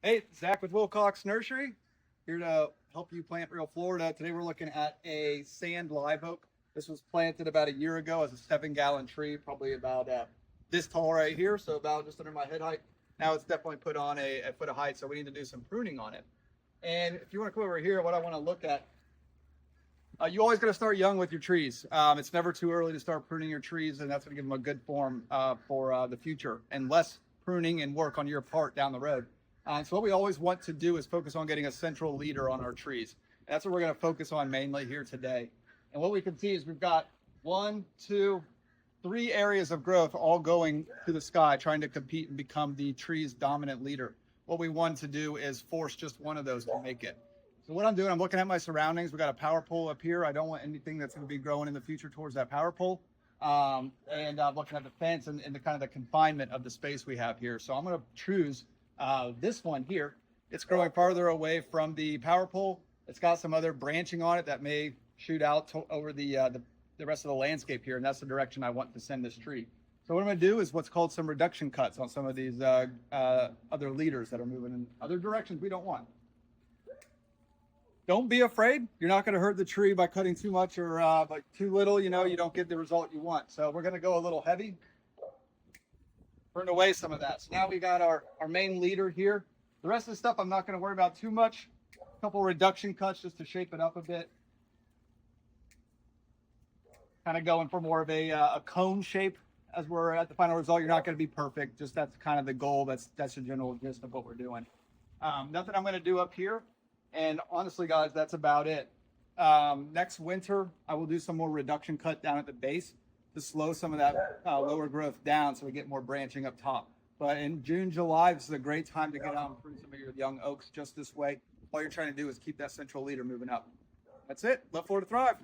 Hey, Zach with Wilcox Nursery, here to help you plant real Florida. Today we're looking at a sand live oak. This was planted about a year ago as a 7-gallon tree, probably about this tall right here, so about just under my head height. Now it's definitely put on a foot of height, so we need to do some pruning on it. And if you want to come over here, what I want to look at, you always got to start young with your trees. It's never too early to start pruning your trees, and that's going to give them a good form for the future, and less pruning and work on your part down the road. So what we always want to do is focus on getting a central leader on our trees. And that's what we're going to focus on mainly here today. And what we can see is we've got 1, 2, 3 areas of growth all going to the sky, trying to compete and become the tree's dominant leader. What we want to do is force just one of those to make it. So what I'm doing, I'm looking at my surroundings. We got a power pole up here. I don't want anything that's going to be growing in the future towards that power pole. And I'm looking at the fence and the kind of the confinement of the space we have here. So I'm going to choose this one here. It's growing farther away from the power pole. It's got some other branching on it that may shoot out over the rest of the landscape here, and that's the direction I want to send this tree. So what I'm going to do is what's called some reduction cuts on some of these other leaders that are moving in other directions we don't want. Don't be afraid. You're not going to hurt the tree by cutting too much or by too little. You don't get the result you want. So we're going to go a little heavy. Burn away some of that. So now we got our main leader here. The rest of the stuff I'm not going to worry about too much. A couple reduction cuts just to shape it up a bit. Kind of going for more of a cone shape as we're at the final result. You're not going to be perfect. Just that's kind of the goal. That's the general gist of what we're doing. Nothing I'm going to do up here. And honestly, guys, that's about it. Next winter, I will do some more reduction cut down at the base to slow some of that lower growth down so we get more branching up top. But in June, July, this is a great time to get out and prune some of your young oaks just this way. All you're trying to do is keep that central leader moving up. That's it. Let Florida thrive.